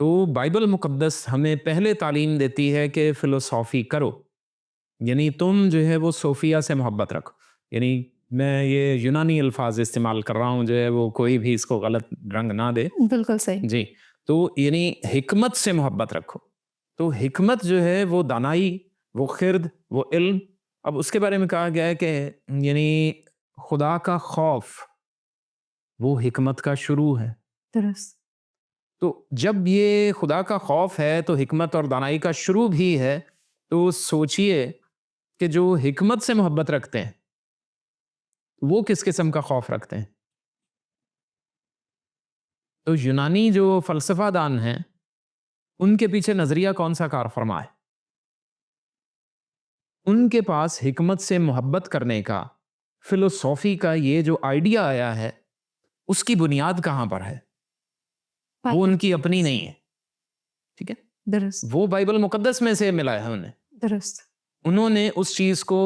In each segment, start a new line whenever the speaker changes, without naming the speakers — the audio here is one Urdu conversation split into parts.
تو بائبل مقدس ہمیں پہلے تعلیم دیتی ہے کہ فلسفی کرو، یعنی تم جو ہے وہ صوفیہ سے محبت رکھو. یعنی میں یہ یونانی الفاظ استعمال کر رہا ہوں، جو ہے وہ کوئی بھی اس کو غلط رنگ نہ دے.
بالکل صحیح.
جی، تو یعنی حکمت سے محبت رکھو. تو حکمت جو ہے وہ دانائی، وہ خرد، وہ علم. اب اس کے بارے میں کہا گیا ہے کہ یعنی خدا کا خوف وہ حکمت کا شروع ہے.
درست.
تو جب یہ خدا کا خوف ہے تو حکمت اور دانائی کا شروع بھی ہے. تو سوچئے کہ جو حکمت سے محبت رکھتے ہیں وہ کس قسم کا خوف رکھتے ہیں. تو یونانی جو فلسفہ دان ہیں ان کے پیچھے نظریہ کون سا کار فرما ہے؟ ان کے پاس حکمت سے محبت کرنے کا، فلسفی کا یہ جو آئیڈیا آیا ہے اس کی بنیاد کہاں پر ہے؟ وہ ان کی اپنی نہیں ہے. ٹھیک ہے،
درست.
وہ بائبل مقدس میں سے ملا ہے انہیں.
درست.
انہوں نے اس چیز کو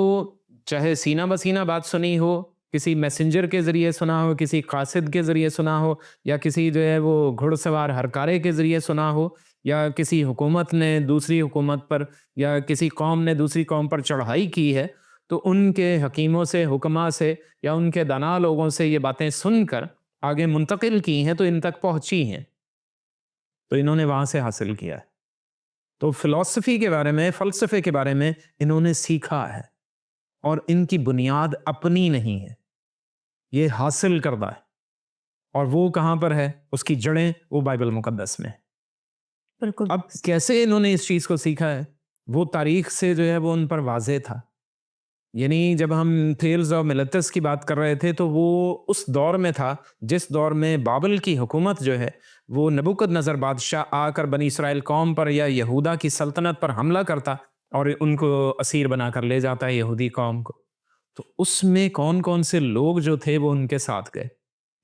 چاہے سینہ بسینہ بات سنی ہو، کسی میسنجر کے ذریعے سنا ہو، کسی قاصد کے ذریعے سنا ہو، یا کسی جو ہے وہ گھڑ سوار ہرکارے کے ذریعے سنا ہو، یا کسی حکومت نے دوسری حکومت پر یا کسی قوم نے دوسری قوم پر چڑھائی کی ہے، تو ان کے حکیموں سے، حکماء سے یا ان کے دانا لوگوں سے یہ باتیں سن کر آگے منتقل کی ہیں تو ان تک پہنچی ہیں، تو انہوں نے وہاں سے حاصل کیا ہے. تو فلسفی کے بارے میں، فلسفے کے بارے میں انہوں نے سیکھا ہے، اور ان کی بنیاد اپنی نہیں ہے، یہ حاصل کردہ ہے. اور وہ کہاں پر ہے؟ اس کی جڑیں وہ بائبل مقدس میں.
بالکل.
اب کیسے انہوں نے اس چیز کو سیکھا ہے؟ وہ تاریخ سے جو ہے وہ ان پر واضح تھا. یعنی جب ہم تھیلز آف ملتس کی بات کر رہے تھے تو وہ اس دور میں تھا جس دور میں بابل کی حکومت جو ہے وہ نبوکد نظر بادشاہ آ کر بنی اسرائیل قوم پر یا یہودا کی سلطنت پر حملہ کرتا اور ان کو اسیر بنا کر لے جاتا ہے یہودی قوم کو. تو اس میں کون کون سے لوگ جو تھے وہ ان کے ساتھ گئے.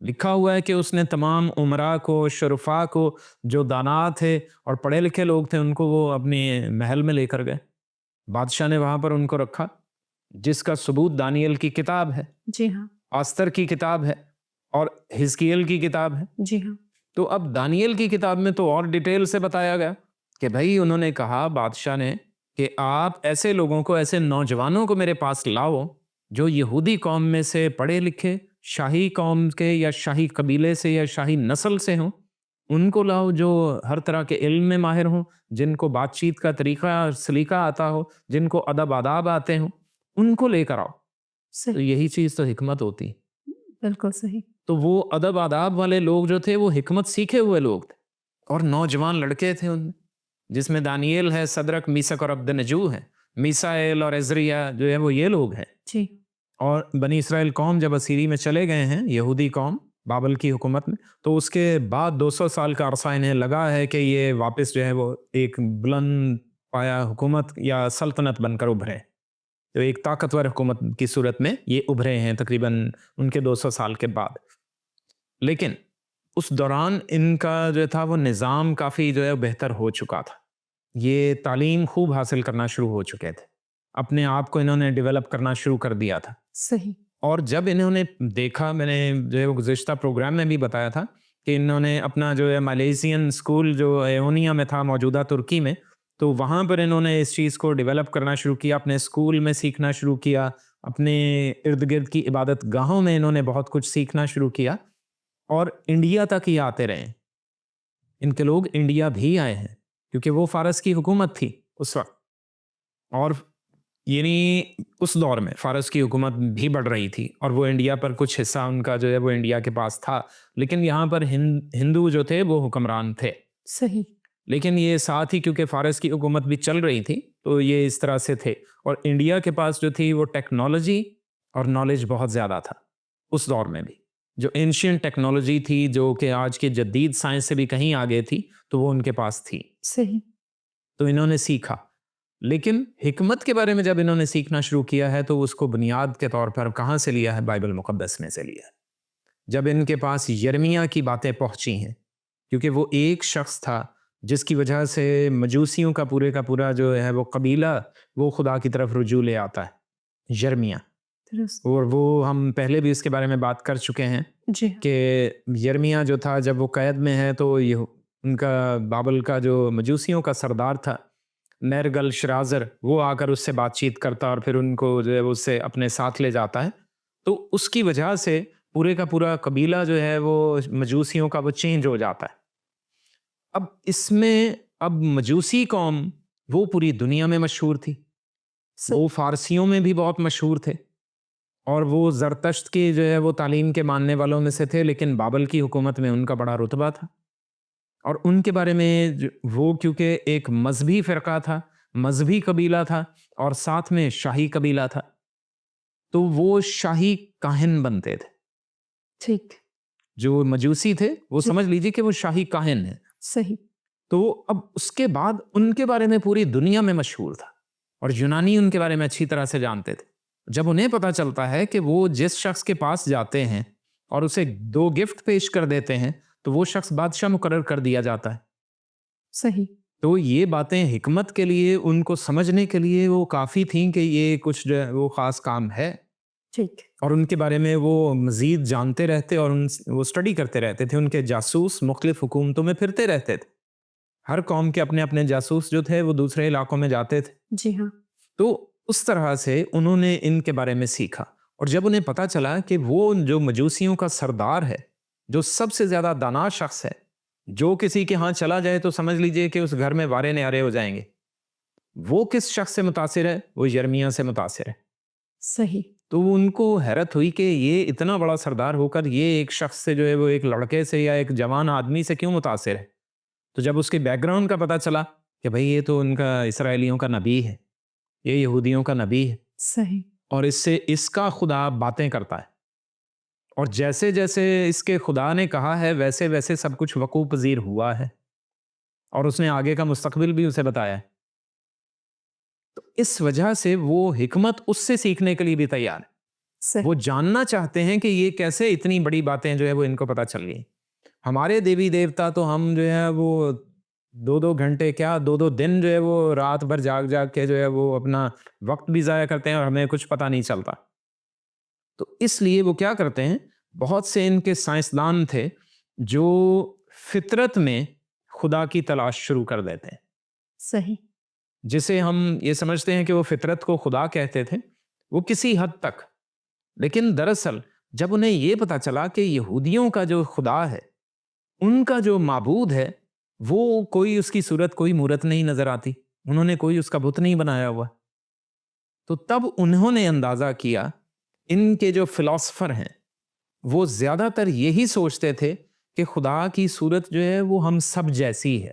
لکھا ہوا ہے کہ اس نے تمام عمراء کو، شرفاء کو، جو دانا تھے اور پڑھے لکھے لوگ تھے، ان کو وہ اپنے محل میں لے کر گئے. بادشاہ نے وہاں پر ان کو رکھا، جس کا ثبوت دانیل کی کتاب ہے،
جی ہاں.
آستر کی کتاب ہے اور حزقیل کی کتاب ہے.
جی ہاں.
تو اب دانیل کی کتاب میں تو اور ڈیٹیل سے بتایا گیا کہ بھائی انہوں نے کہا بادشاہ نے کہ آپ ایسے لوگوں کو، ایسے نوجوانوں کو میرے پاس لاؤ جو یہودی قوم میں سے پڑھے لکھے، شاہی قوم کے یا شاہی قبیلے سے یا شاہی نسل سے ہوں. ان کو لاؤ جو ہر طرح کے علم میں ماہر ہوں، جن کو بات چیت کا طریقہ سلیقہ آتا ہو، جن کو ادب آداب آتے ہوں، ان کو لے کر آؤ. تو
صحیح.
یہی چیز تو حکمت ہوتی.
بالکل صحیح.
تو وہ ادب آداب والے لوگ جو تھے وہ حکمت سیکھے ہوئے لوگ تھے، اور نوجوان لڑکے تھے ان میں، جس میں دانیل ہے، صدرک، میثق اور عبدنجو ہے، میسائیل اور عزریا جو ہے وہ یہ لوگ ہیں.
جی.
اور بنی اسرائیل قوم جب اسیری میں چلے گئے ہیں، یہودی قوم بابل کی حکومت میں، تو اس کے بعد 200 سال کا عرصہ انہیں لگا ہے کہ یہ واپس جو ہے وہ ایک بلند پایا حکومت یا سلطنت بن کر ابھرے. تو ایک طاقتور حکومت کی صورت میں یہ ابھرے ہیں تقریباً ان کے 200 سال کے بعد. لیکن اس دوران ان کا جو تھا وہ نظام کافی جو ہے بہتر ہو چکا تھا. یہ تعلیم خوب حاصل کرنا شروع ہو چکے تھے، اپنے آپ کو انہوں نے ڈیولپ کرنا شروع کر دیا تھا.
صحیح.
اور جب انہوں نے دیکھا، میں نے جو ہے وہ گزشتہ پروگرام میں بھی بتایا تھا کہ انہوں نے اپنا جو ہے مالیزین اسکول جو ایونیا میں تھا، موجودہ ترکی میں، تو وہاں پر انہوں نے اس چیز کو ڈیولپ کرنا شروع کیا، اپنے اسکول میں سیکھنا شروع کیا، اپنے ارد گرد کی عبادت گاہوں میں انہوں نے بہت کچھ سیکھنا شروع کیا، اور انڈیا تک ہی آتے رہے. ان کے لوگ انڈیا بھی آئے ہیں کیونکہ وہ فارس کی حکومت تھی اس وقت، اور یعنی اس دور میں فارس کی حکومت بھی بڑھ رہی تھی، اور وہ انڈیا پر کچھ حصہ ان کا جو ہے وہ انڈیا کے پاس تھا، لیکن یہاں پر ہندو جو تھے وہ حکمران تھے.
صحیح.
لیکن یہ ساتھ ہی کیونکہ فارس کی حکومت بھی چل رہی تھی تو یہ اس طرح سے تھے. اور انڈیا کے پاس جو تھی وہ ٹیکنالوجی اور نالج بہت زیادہ تھا اس دور میں بھی. جو اینشینٹ ٹیکنالوجی تھی، جو کہ آج کے جدید سائنس سے بھی کہیں آگے تھی، تو وہ ان کے پاس تھی.
صحیح.
تو انہوں نے سیکھا. لیکن حکمت کے بارے میں جب انہوں نے سیکھنا شروع کیا ہے تو اس کو بنیاد کے طور پر کہاں سے لیا ہے؟ بائبل مقدس میں سے لیا ہے. جب ان کے پاس یرمیہ کی باتیں پہنچی ہیں، کیونکہ وہ ایک شخص تھا جس کی وجہ سے مجوسیوں کا پورا جو ہے وہ قبیلہ وہ خدا کی طرف رجوع لے آتا ہے، یرمیہ.
درست.
اور وہ ہم پہلے بھی اس کے بارے میں بات کر چکے ہیں
جی.
کہ یرمیہ جو تھا جب وہ قید میں ہے تو یہ ان کا بابل کا جو مجوسیوں کا سردار تھا نیرگل شرازر، وہ آ کر اس سے بات چیت کرتا اور پھر ان کو جو ہے اس سے اپنے ساتھ لے جاتا ہے، تو اس کی وجہ سے پورے کا پورا قبیلہ جو ہے وہ مجوسیوں کا وہ چینج ہو جاتا ہے۔ اب اس میں اب مجوسی قوم وہ پوری دنیا میں مشہور تھی، وہ فارسیوں میں بھی بہت مشہور تھے، اور وہ زرتشت کی جو ہے وہ تعلیم کے ماننے والوں میں سے تھے، لیکن بابل کی حکومت میں ان کا بڑا رتبہ تھا، اور ان کے بارے میں وہ کیونکہ ایک مذہبی فرقہ تھا، مذہبی قبیلہ تھا، اور ساتھ میں شاہی قبیلہ تھا، تو وہ شاہی کاہن بنتے تھے۔
ٹھیک،
جو مجوسی تھے وہ سمجھ لیجیے کہ وہ شاہی کاہن ہیں۔
صحیح،
تو اب اس کے بعد ان کے بارے میں پوری دنیا میں مشہور تھا، اور یونانی ان کے بارے میں اچھی طرح سے جانتے تھے۔ جب انہیں پتہ چلتا ہے کہ وہ جس شخص کے پاس جاتے ہیں اور اسے 2 گفٹ پیش کر دیتے ہیں تو وہ شخص بادشاہ مقرر کر دیا جاتا ہے،
صحیح،
تو یہ باتیں حکمت کے لیے ان کو سمجھنے کے لیے وہ کافی تھیں کہ یہ کچھ جو ہے وہ خاص کام ہے،
ٹھیک،
اور ان کے بارے میں وہ مزید جانتے رہتے اور وہ اسٹڈی کرتے رہتے تھے۔ ان کے جاسوس مختلف حکومتوں میں پھرتے رہتے تھے، ہر قوم کے اپنے اپنے جاسوس جو تھے وہ دوسرے علاقوں میں جاتے تھے،
جی ہاں،
تو اس طرح سے انہوں نے ان کے بارے میں سیکھا، اور جب انہیں پتا چلا کہ وہ جو مجوسیوں کا سردار ہے، جو سب سے زیادہ دانا شخص ہے، جو کسی کے ہاں چلا جائے تو سمجھ لیجئے کہ اس گھر میں وارے نیارے ہو جائیں گے، وہ کس شخص سے متاثر ہے؟ وہ یرمیہ سے متاثر ہے۔
صحیح،
تو ان کو حیرت ہوئی کہ یہ اتنا بڑا سردار ہو کر یہ ایک شخص سے جو ہے وہ ایک لڑکے سے یا ایک جوان آدمی سے کیوں متاثر ہے؟ تو جب اس کے بیک گراؤنڈ کا پتہ چلا کہ بھئی یہ تو ان کا اسرائیلیوں کا نبی ہے، یہ یہودیوں کا نبی ہے،
صحیح،
اور اس کا خدا باتیں کرتا ہے، اور جیسے جیسے اس کے خدا نے کہا ہے ویسے ویسے سب کچھ وقوع پذیر ہوا ہے، اور اس نے آگے کا مستقبل بھی اسے بتایا ہے، تو اس وجہ سے وہ حکمت اس سے سیکھنے کے لیے بھی تیار ہے۔
صحیح،
وہ جاننا چاہتے ہیں کہ یہ کیسے اتنی بڑی باتیں جو ہے وہ ان کو پتہ چل گئی۔ ہمارے دیوی دیوتا تو ہم جو ہے وہ 2 گھنٹے کیا 2 دن جو ہے وہ رات بھر جاگ جاگ کے جو ہے وہ اپنا وقت بھی ضائع کرتے ہیں اور ہمیں کچھ پتہ نہیں چلتا، تو اس لیے وہ کیا کرتے ہیں، بہت سے ان کے سائنسدان تھے جو فطرت میں خدا کی تلاش شروع کر دیتے ہیں،
صحیح،
جسے ہم یہ سمجھتے ہیں کہ وہ فطرت کو خدا کہتے تھے، وہ کسی حد تک، لیکن دراصل جب انہیں یہ پتا چلا کہ یہودیوں کا جو خدا ہے، ان کا جو معبود ہے، وہ کوئی اس کی صورت کوئی مورت نہیں نظر آتی، انہوں نے کوئی اس کا بت نہیں بنایا ہوا، تو تب انہوں نے اندازہ کیا، ان کے جو فلاسفر ہیں وہ زیادہ تر یہی سوچتے تھے کہ خدا کی صورت جو ہے وہ ہم سب جیسی ہے۔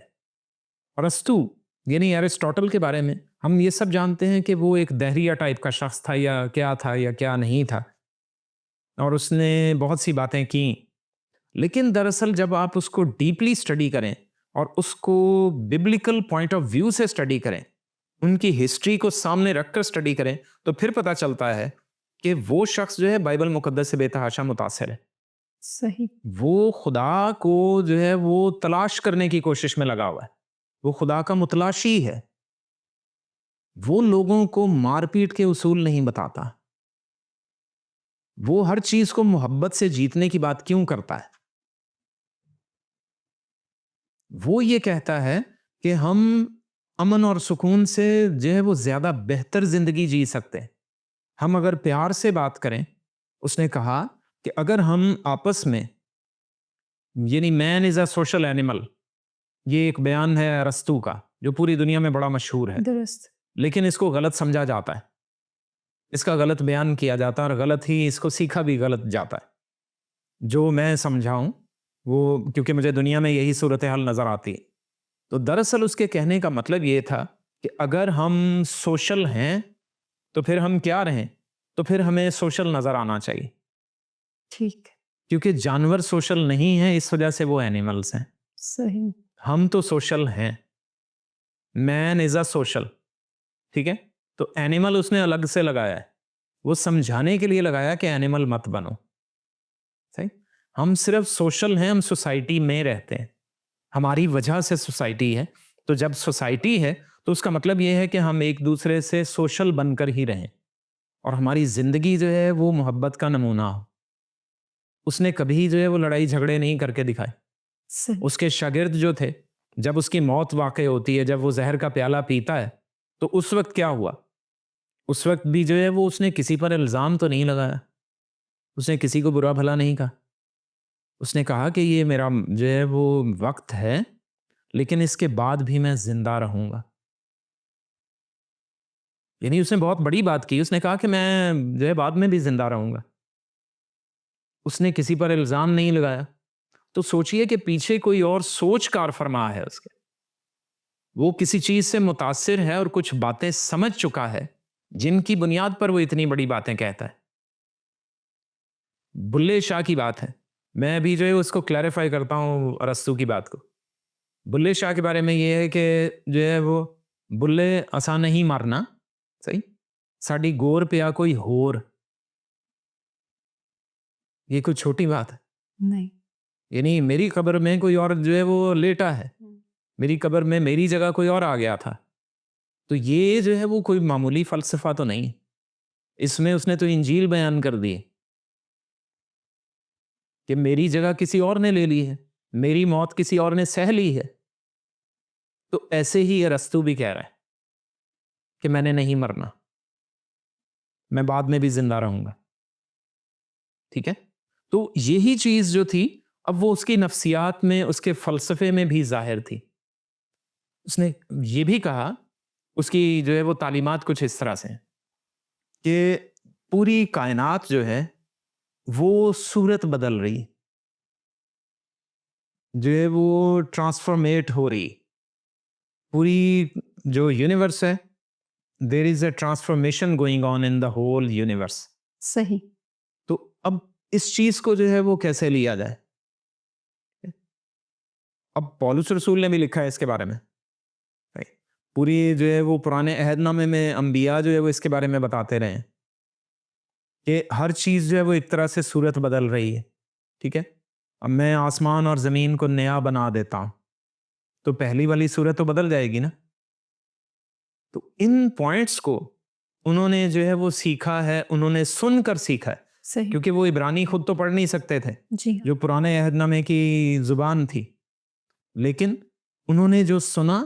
ارسطو یعنی ایرسٹوٹل کے بارے میں ہم یہ سب جانتے ہیں کہ وہ ایک دہریہ ٹائپ کا شخص تھا یا کیا نہیں تھا، اور اس نے بہت سی باتیں کیں، لیکن دراصل جب آپ اس کو ڈیپلی اسٹڈی کریں اور اس کو ببلیکل پوائنٹ آف ویو سے اسٹڈی کریں، ان کی ہسٹری کو سامنے رکھ کر اسٹڈی کریں، تو پھر پتہ چلتا ہے کہ وہ شخص جو ہے بائبل مقدس سے بے تحاشا متاثر ہے،
صحیح،
وہ خدا کو جو ہے وہ تلاش کرنے کی کوشش میں لگا ہوا ہے، وہ خدا کا متلاشی ہے، وہ لوگوں کو مار پیٹ کے اصول نہیں بتاتا، وہ ہر چیز کو محبت سے جیتنے کی بات کیوں کرتا ہے؟ وہ یہ کہتا ہے کہ ہم امن اور سکون سے جو ہے وہ زیادہ بہتر زندگی جی سکتے ہیں ہم اگر پیار سے بات کریں۔ اس نے کہا کہ اگر ہم آپس میں، یعنی مین از اے سوشل اینیمل، یہ ایک بیان ہے ارسطو کا جو پوری دنیا میں بڑا مشہور ہے،
درست،
لیکن اس کو غلط سمجھا جاتا ہے، اس کا غلط بیان کیا جاتا ہے، اور غلط ہی اس کو سیکھا بھی غلط جاتا ہے، جو میں سمجھاؤں وہ کیونکہ مجھے دنیا میں یہی صورتحال نظر آتی ہے۔ تو دراصل اس کے کہنے کا مطلب یہ تھا کہ اگر ہم سوشل ہیں تو پھر ہم کیا رہیں؟ تو پھر ہمیں سوشل نظر آنا چاہیے،
ٹھیک،
کیونکہ جانور سوشل نہیں ہیں، اس وجہ سے وہ اینیملز ہیں،
صحیح،
ہم تو سوشل ہیں، مین از اے سوشل، ٹھیک ہے؟ تو اینیمل اس نے الگ سے لگایا ہے، وہ سمجھانے کے لیے لگایا کہ اینیمل مت بنو، صحیح؟ ہم صرف سوشل ہیں، ہم سوسائٹی میں رہتے ہیں، ہماری وجہ سے سوسائٹی ہے، تو جب سوسائٹی ہے تو اس کا مطلب یہ ہے کہ ہم ایک دوسرے سے سوشل بن کر ہی رہیں، اور ہماری زندگی جو ہے وہ محبت کا نمونہ ہو۔ اس نے کبھی جو ہے وہ لڑائی جھگڑے نہیں کر کے دکھائے،
صحیح
اس کے شاگرد جو تھے، جب اس کی موت واقع ہوتی ہے، جب وہ زہر کا پیالہ پیتا ہے، تو اس وقت کیا ہوا؟ اس وقت بھی جو ہے وہ اس نے کسی پر الزام تو نہیں لگایا، اس نے کسی کو برا بھلا نہیں کہا. اس نے کہا کہ یہ میرا جو ہے وہ وقت ہے، لیکن اس کے بعد بھی میں زندہ رہوں گا. یعنی اس نے بہت بڑی بات کی. اس نے کہا کہ میں جو ہے بعد میں بھی زندہ رہوں گا. اس نے کسی پر الزام نہیں لگایا. تو سوچئے کہ پیچھے کوئی اور سوچ کار فرما ہے اس کے، وہ کسی چیز سے متاثر ہے اور کچھ باتیں سمجھ چکا ہے جن کی بنیاد پر وہ اتنی بڑی باتیں کہتا ہے. بلے شاہ کی بات ہے. میں ابھی جو ہے اس کو کلیریفائی کرتا ہوں ارسطو کی بات کو. بلے شاہ کے بارے میں یہ ہے کہ جو ہے وہ بلے اسا نہیں مارنا، صحیح، ساڈی گور پیا کوئی ہور. یہ کوئی چھوٹی بات ہے.
نہیں.
یعنی میری قبر میں کوئی اور جو ہے وہ لیٹا ہے، میری قبر میں میری جگہ کوئی اور آ گیا تھا. تو یہ جو ہے وہ کوئی معمولی فلسفہ تو نہیں ہے. اس میں اس نے تو انجیل بیان کر دی کہ میری جگہ کسی اور نے لے لی ہے، میری موت کسی اور نے سہ لی ہے. تو ایسے ہی ارسطو بھی کہہ رہا ہے کہ میں نے نہیں مرنا، میں بعد میں بھی زندہ رہوں گا. ٹھیک ہے. تو یہی چیز جو تھی اب وہ اس کی نفسیات میں، اس کے فلسفے میں بھی ظاہر تھی. اس نے یہ بھی کہا، اس کی جو ہے وہ تعلیمات کچھ اس طرح سے ہیں کہ پوری کائنات جو ہے وہ صورت بدل رہی، جو ہے وہ ٹرانسفارمیٹ ہو رہی. پوری جو یونیورس ہے، there is a transformation going on in the whole universe.
صحیح.
تو اب اس چیز کو جو ہے وہ کیسے لیا جائے؟ اب پولس رسول نے بھی لکھا ہے اس کے بارے میں. پوری جو ہے وہ پرانے عہد نامے میں انبیاء جو ہے وہ اس کے بارے میں بتاتے رہے ہیں کہ ہر چیز جو ہے وہ ایک طرح سے صورت بدل رہی ہے. ٹھیک ہے. اب میں آسمان اور زمین کو نیا بنا دیتا ہوں تو پہلی والی صورت تو بدل جائے گی نا. تو ان پوائنٹس کو انہوں نے جو ہے وہ سیکھا ہے، انہوں نے سن کر سیکھا ہے.
صحیح.
کیونکہ وہ عبرانی خود تو پڑھ نہیں سکتے تھے،
جی ہاں.
جو پرانے عہد نامے کی زبان تھی، لیکن انہوں نے جو سنا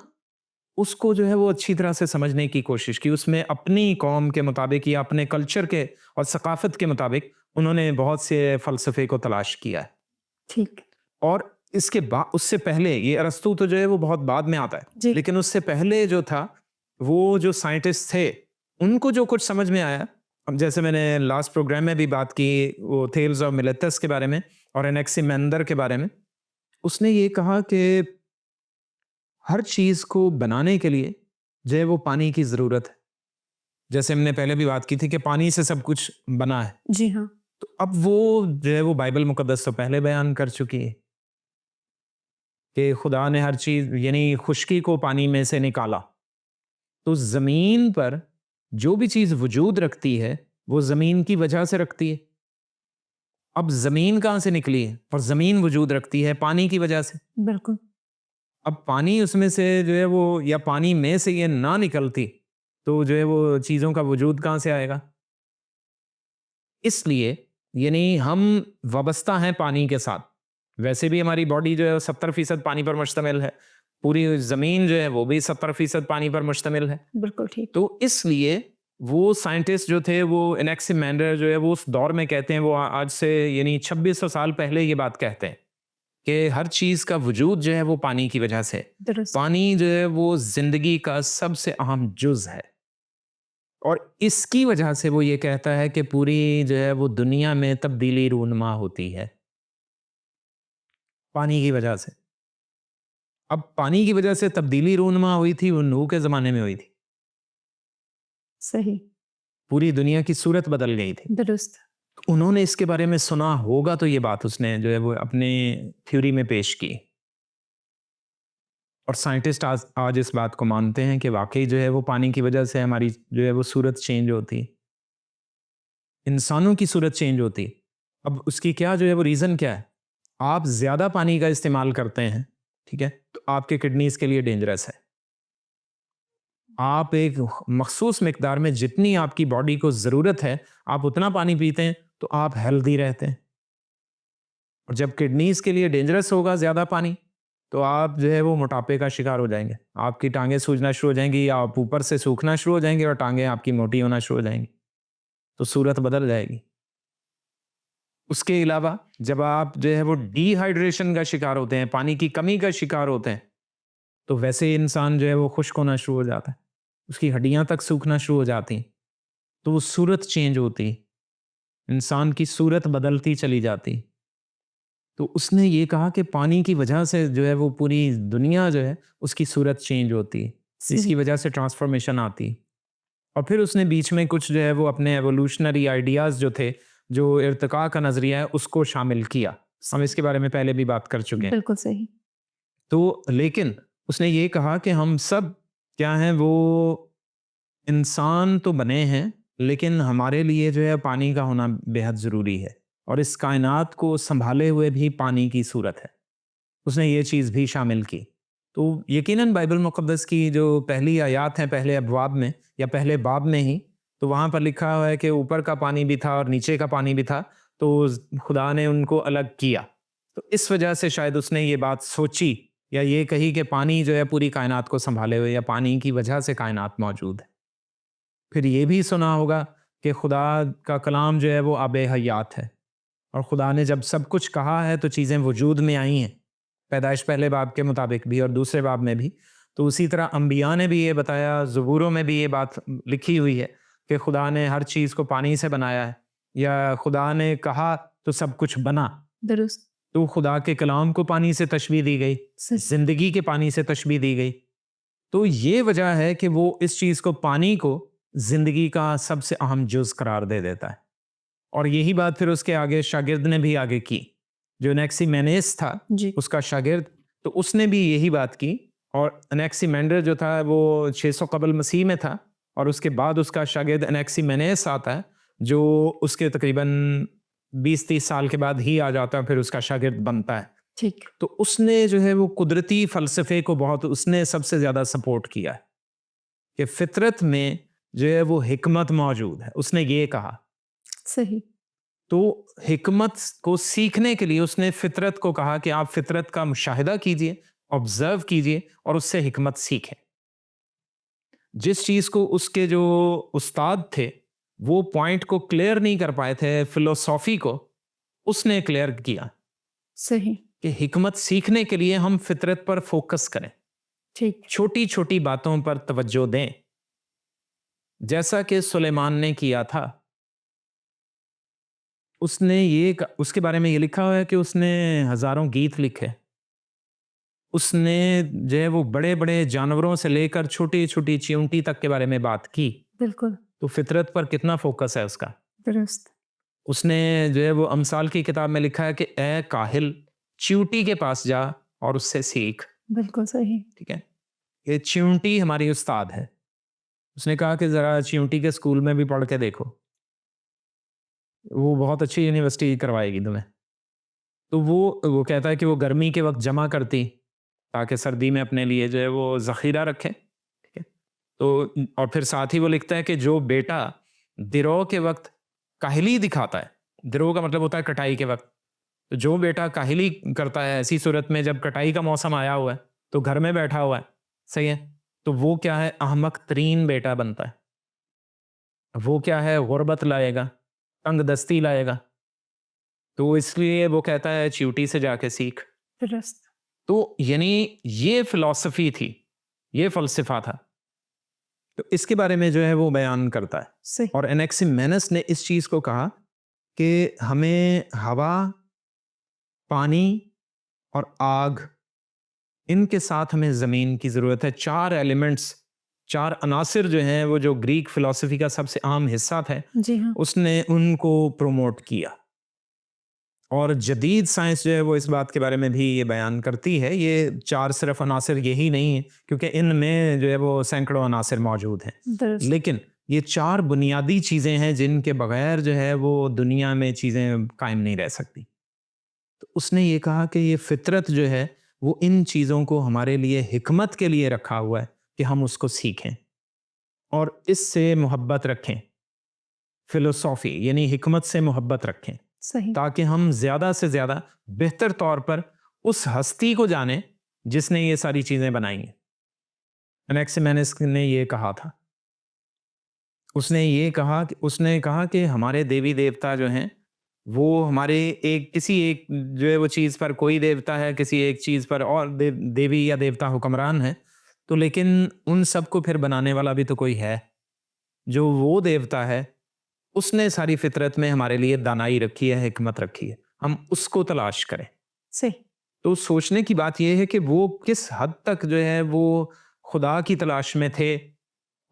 اس کو جو ہے وہ اچھی طرح سے سمجھنے کی کوشش کی. اس میں اپنی قوم کے مطابق یا اپنے کلچر کے اور ثقافت کے مطابق انہوں نے بہت سے فلسفے کو تلاش کیا ہے.
ٹھیک.
اور اس کے بعد، اس سے پہلے، یہ ارسطو تو جو ہے وہ بہت بعد میں آتا ہے،
جی.
لیکن اس سے پہلے جو تھا وہ جو سائنٹسٹ تھے ان کو جو کچھ سمجھ میں آیا، اب جیسے میں نے لاسٹ پروگرام میں بھی بات کی وہ تھیلز آف ملیتس کے بارے میں اور انیکسیمندر کے بارے میں، اس نے یہ کہا کہ ہر چیز کو بنانے کے لیے جو ہے وہ پانی کی ضرورت ہے. جیسے ہم نے پہلے بھی بات کی تھی کہ پانی سے سب کچھ بنا ہے.
جی ہاں.
تو اب وہ جو ہے وہ بائبل مقدس تو پہلے بیان کر چکی ہے کہ خدا نے ہر چیز، یعنی خشکی کو پانی میں سے نکالا. تو زمین پر جو بھی چیز وجود رکھتی ہے وہ زمین کی وجہ سے رکھتی ہے. اب زمین کہاں سے نکلی ہے اور زمین وجود رکھتی ہے پانی کی وجہ سے.
بالکل.
اب پانی اس میں سے جو ہے وہ، یا پانی میں سے یہ نہ نکلتی تو جو ہے وہ چیزوں کا وجود کہاں سے آئے گا. اس لیے یعنی ہم وابستہ ہیں پانی کے ساتھ. ویسے بھی ہماری باڈی جو ہے 70% پانی پر مشتمل ہے، پوری زمین جو ہے وہ بھی 70% پانی پر مشتمل ہے.
بالکل ٹھیک.
تو اس لیے وہ سائنٹسٹ جو تھے، وہ انیکسیمینڈر جو ہے وہ اس دور میں کہتے ہیں، وہ آج سے یعنی 2600 سال پہلے یہ بات کہتے ہیں کہ ہر چیز کا وجود جو ہے وہ پانی کی وجہ سے.
درست.
پانی جو ہے وہ زندگی کا سب سے اہم جز ہے، اور اس کی وجہ سے وہ یہ کہتا ہے کہ پوری جو ہے وہ دنیا میں تبدیلی رونما ہوتی ہے پانی کی وجہ سے. اب پانی کی وجہ سے تبدیلی رونما ہوئی تھی وہ نوح کے زمانے میں ہوئی تھی.
صحیح.
پوری دنیا کی صورت بدل گئی تھی.
درست.
انہوں نے اس کے بارے میں سنا ہوگا تو یہ بات اس نے جو ہے وہ اپنے تھیوری میں پیش کی. اور سائنٹسٹ آج اس بات کو مانتے ہیں کہ واقعی جو ہے وہ پانی کی وجہ سے ہماری جو ہے وہ صورت چینج ہوتی، انسانوں کی صورت چینج ہوتی. اب اس کی کیا جو ہے وہ ریزن کیا ہے؟ آپ زیادہ پانی کا استعمال کرتے ہیں، ٹھیک ہے، تو آپ کے کڈنیز کے لیے ڈینجرس ہے. آپ ایک مخصوص مقدار میں جتنی آپ کی باڈی کو ضرورت ہے آپ اتنا پانی پیتے ہیں تو آپ ہیلدی رہتے ہیں. اور جب کڈنیز کے لیے ڈینجرس ہوگا زیادہ پانی تو آپ جو ہے وہ موٹاپے کا شکار ہو جائیں گے, آپ کی ٹانگیں سوجنا شروع ہو جائیں گی, یا آپ اوپر سے سوکھنا شروع ہو جائیں گے اور ٹانگیں آپ کی موٹی ہونا شروع ہو جائیں گی, تو صورت بدل جائے گی. اس کے علاوہ جب آپ جو ہے وہ ڈی ہائیڈریشن کا شکار ہوتے ہیں, پانی کی کمی کا شکار ہوتے ہیں, تو ویسے انسان جو ہے وہ خشک ہونا شروع ہو جاتا ہے, اس کی ہڈیاں تک سوکھنا شروع ہو جاتی ہیں, تو وہ صورت چینج ہوتی, انسان کی صورت بدلتی چلی جاتی. تو اس نے یہ کہا کہ پانی کی وجہ سے جو ہے وہ پوری دنیا جو ہے اس کی صورت چینج ہوتی ہے, اس کی وجہ سے ٹرانسفارمیشن آتی. اور پھر اس نے بیچ میں کچھ جو ہے وہ اپنے ایوولوشنری آئیڈیاز جو تھے, جو ارتقاء کا نظریہ ہے, اس کو شامل کیا. ہم اس کے بارے میں پہلے بھی بات کر چکے ہیں.
بالکل صحیح.
تو لیکن اس نے یہ کہا کہ ہم سب کیا ہیں, وہ انسان تو بنے ہیں, لیکن ہمارے لیے جو ہے پانی کا ہونا بے حد ضروری ہے, اور اس کائنات کو سنبھالے ہوئے بھی پانی کی صورت ہے. اس نے یہ چیز بھی شامل کی. تو یقیناً بائبل مقدس کی جو پہلی آیات ہیں پہلے ابواب میں یا پہلے باب میں ہی, تو وہاں پر لکھا ہوا ہے کہ اوپر کا پانی بھی تھا اور نیچے کا پانی بھی تھا, تو خدا نے ان کو الگ کیا. تو اس وجہ سے شاید اس نے یہ بات سوچی یا یہ کہی کہ پانی جو ہے پوری کائنات کو سنبھالے ہوئے, یا پانی کی وجہ سے کائنات موجود ہے. پھر یہ بھی سنا ہوگا کہ خدا کا کلام جو ہے وہ آب حیات ہے, اور خدا نے جب سب کچھ کہا ہے تو چیزیں وجود میں آئی ہیں, پیدائش پہلے باب کے مطابق بھی اور دوسرے باب میں بھی. تو اسی طرح انبیاء نے بھی یہ بتایا, زبوروں میں بھی یہ بات لکھی ہوئی ہے کہ خدا نے ہر چیز کو پانی سے بنایا ہے, یا خدا نے کہا تو سب کچھ بنا.
درست.
تو خدا کے کلام کو پانی سے تشبیہ دی گئی, زندگی کے پانی سے تشبیہ دی گئی. تو یہ وجہ ہے کہ وہ اس چیز کو, پانی کو, زندگی کا سب سے اہم جز قرار دے دیتا ہے. اور یہی بات پھر اس کے آگے شاگرد نے بھی آگے کی, جو انیکسیمینیس تھا
جی.
اس کا شاگرد, تو اس نے بھی یہی بات کی. اور انیکسیمینڈر جو تھا وہ 600 قبل مسیح میں تھا, اور اس کے بعد اس کا شاگرد انیکسیمینیس آتا ہے, جو اس کے تقریباً 20-30 سال کے بعد ہی آ جاتا ہے, پھر اس کا شاگرد بنتا ہے.
ٹھیک.
تو اس نے جو ہے وہ قدرتی فلسفے کو بہت, اس نے سب سے زیادہ سپورٹ کیا ہے کہ فطرت میں جو ہے وہ حکمت موجود ہے. اس نے یہ کہا.
صحیح.
تو حکمت کو سیکھنے کے لیے اس نے فطرت کو کہا کہ آپ فطرت کا مشاہدہ کیجئے, آبزرو کیجئے, اور اس سے حکمت سیکھیں. جس چیز کو اس کے جو استاد تھے وہ پوائنٹ کو کلیئر نہیں کر پائے تھے, فلسفی کو, اس نے کلیئر کیا.
صحیح.
کہ حکمت سیکھنے کے لیے ہم فطرت پر فوکس کریں,
ٹھیک.
چھوٹی چھوٹی باتوں پر توجہ دیں, جیسا کہ سلیمان نے کیا تھا. اس نے یہ, اس کے بارے میں یہ لکھا ہوا ہے کہ اس نے ہزاروں گیت لکھے. اس نے جو ہے وہ بڑے بڑے جانوروں سے لے کر چھوٹی چھوٹی چیونٹی تک کے بارے میں بات کی.
بالکل.
تو فطرت پر کتنا فوکس ہے اس کا.
درست.
اس نے جو ہے وہ امثال کی کتاب میں لکھا ہے کہ اے کاہل, چیونٹی کے پاس جا اور اس سے سیکھ.
بالکل صحیح.
ٹھیک ہے, یہ چیونٹی ہماری استاد ہے. اس نے کہا کہ ذرا چیونٹی کے اسکول میں بھی پڑھ کے دیکھو, وہ بہت اچھی یونیورسٹی کروائے گی تمہیں. تو وہ کہتا ہے کہ وہ گرمی کے وقت جمع کرتی تاکہ سردی میں اپنے لیے جو ہے وہ ذخیرہ رکھے. ٹھیک ہے, تو اور پھر ساتھ ہی وہ لکھتا ہے کہ جو بیٹا درو کے وقت کاہلی دکھاتا ہے, درو کا مطلب ہوتا ہے کٹائی کے وقت, تو جو بیٹا کاہلی کرتا ہے ایسی صورت میں جب کٹائی کا موسم آیا ہوا ہے تو گھر میں بیٹھا ہوا ہے, صحیح ہے, تو وہ کیا ہے, احمق ترین بیٹا بنتا ہے. وہ کیا ہے, غربت لائے گا, تنگ دستی لائے گا. تو اس لیے وہ کہتا ہے چیوٹی سے جا کے سیکھ.
درست.
تو یعنی یہ فلسفی تھی, یہ فلسفہ تھا. تو اس کے بارے میں جو ہے وہ بیان کرتا ہے.
صحیح.
اور انیکسیمینس نے اس چیز کو کہا کہ ہمیں ہوا, پانی اور آگ, ان کے ساتھ ہمیں زمین کی ضرورت ہے. 4 ایلیمنٹس, 4 عناصر جو ہیں وہ جو گریک فلسفی کا سب سے عام حصہ تھے,
جی ہاں.
اس نے ان کو پروموٹ کیا. اور جدید سائنس جو ہے وہ اس بات کے بارے میں بھی یہ بیان کرتی ہے, یہ 4 صرف عناصر یہی نہیں ہیں, کیونکہ ان میں جو ہے وہ سینکڑوں عناصر موجود ہیں,
درست.
لیکن یہ 4 بنیادی چیزیں ہیں جن کے بغیر جو ہے وہ دنیا میں چیزیں قائم نہیں رہ سکتی. تو اس نے یہ کہا کہ یہ فطرت جو ہے وہ ان چیزوں کو ہمارے لیے حکمت کے لیے رکھا ہوا ہے کہ ہم اس کو سیکھیں اور اس سے محبت رکھیں. فلسفی یعنی حکمت سے محبت رکھیں,
صحیح.
تاکہ ہم زیادہ سے زیادہ بہتر طور پر اس ہستی کو جانیں جس نے یہ ساری چیزیں بنائی ہیں. انیکسیمینس نے یہ کہا تھا, اس نے کہا کہ ہمارے دیوی دیوتا جو ہیں وہ ہمارے کسی ایک جو ہے وہ چیز پر کوئی دیوتا ہے, کسی ایک چیز پر اور دیوی یا دیوتا حکمران ہے, تو لیکن ان سب کو پھر بنانے والا بھی تو کوئی ہے. جو وہ دیوتا ہے اس نے ساری فطرت میں ہمارے لیے دانائی رکھی ہے, حکمت رکھی ہے, ہم اس کو تلاش کریں.
صحیح.
تو سوچنے کی بات یہ ہے کہ وہ کس حد تک جو ہے وہ خدا کی تلاش میں تھے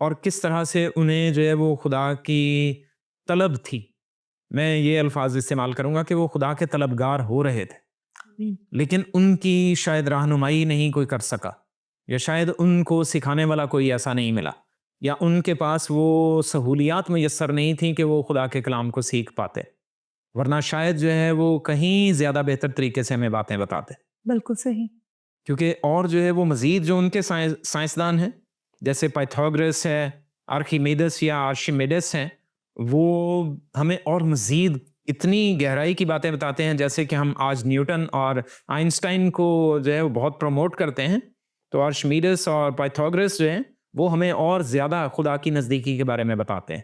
اور کس طرح سے انہیں جو ہے وہ خدا کی طلب تھی. میں یہ الفاظ استعمال کروں گا کہ وہ خدا کے طلبگار ہو رہے تھے, لیکن ان کی شاید رہنمائی نہیں کوئی کر سکا, یا شاید ان کو سکھانے والا کوئی ایسا نہیں ملا, یا ان کے پاس وہ سہولیات میسر نہیں تھیں کہ وہ خدا کے کلام کو سیکھ پاتے, ورنہ شاید جو ہے وہ کہیں زیادہ بہتر طریقے سے ہمیں باتیں بتاتے.
بالکل صحیح.
کیونکہ اور جو ہے وہ مزید جو ان کے سائنسدان ہیں جیسے پائتھاگورس ہے, آرکیمیڈس یا آرشیمیڈس ہیں, وہ ہمیں اور مزید اتنی گہرائی کی باتیں بتاتے ہیں, جیسے کہ ہم آج نیوٹن اور آئنسٹائن کو جو ہے وہ بہت پروموٹ کرتے ہیں, تو آرشیمیڈس اور پائتھاگورس جو ہیں وہ ہمیں اور زیادہ خدا کی نزدیکی کے بارے میں بتاتے ہیں.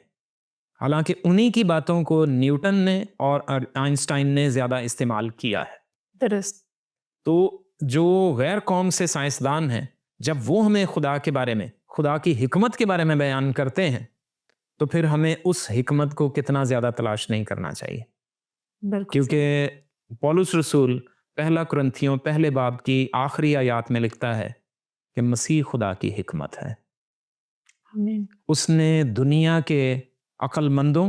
حالانکہ انہی کی باتوں کو نیوٹن نے اور آئنسٹائن نے زیادہ استعمال کیا ہے.
درست.
تو جو غیر قوم سے سائنسدان ہیں, جب وہ ہمیں خدا کے بارے میں, خدا کی حکمت کے بارے میں بیان کرتے ہیں, تو پھر ہمیں اس حکمت کو کتنا زیادہ تلاش نہیں کرنا چاہیے.
بالکل.
کیونکہ پولس رسول پہلا کرنتھیوں پہلے باب کی آخری آیات میں لکھتا ہے کہ مسیح خدا کی حکمت ہے.
آمین.
اس نے دنیا کے عقل مندوں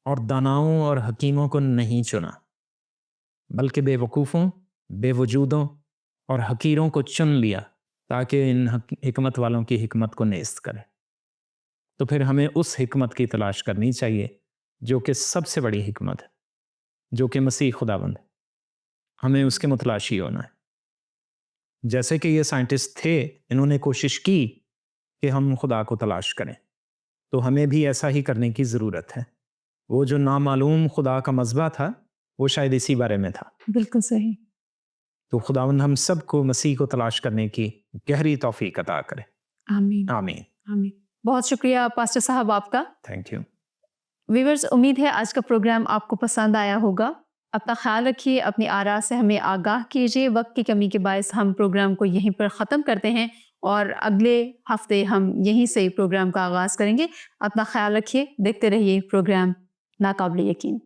اور داناؤں اور حکیموں کو نہیں چنا, بلکہ بے وقوفوں, بے وجودوں اور حقیروں کو چن لیا تاکہ ان حکمت والوں کی حکمت کو نیست کرے. تو پھر ہمیں اس حکمت کی تلاش کرنی چاہیے جو کہ سب سے بڑی حکمت ہے, جو کہ مسیح خداوند ہے. ہمیں اس کے متلاشی ہونا ہے. جیسے کہ یہ سائنٹسٹ تھے, انہوں نے کوشش کی کہ ہم خدا کو تلاش کریں, تو ہمیں بھی ایسا ہی کرنے کی ضرورت ہے. وہ جو نامعلوم خدا کا مذبح تھا وہ شاید اسی بارے میں تھا.
بالکل صحیح.
تو خداوند ہم سب کو مسیح کو تلاش کرنے کی گہری توفیق عطا کرے.
آمین.
آمین.
آمین. بہت شکریہ پاسٹر صاحب آپ کا.
Thank you.
ویورز, امید ہے آج کا پروگرام آپ کو پسند آیا ہوگا. اپنا خیال رکھیے, اپنی آراء سے ہمیں آگاہ کیجیے. وقت کی کمی کے باعث ہم پروگرام کو یہیں پر ختم کرتے ہیں اور اگلے ہفتے ہم یہیں سے پروگرام کا آغاز کریں گے. اپنا خیال رکھیے, دیکھتے رہیے پروگرام ناقابل یقین.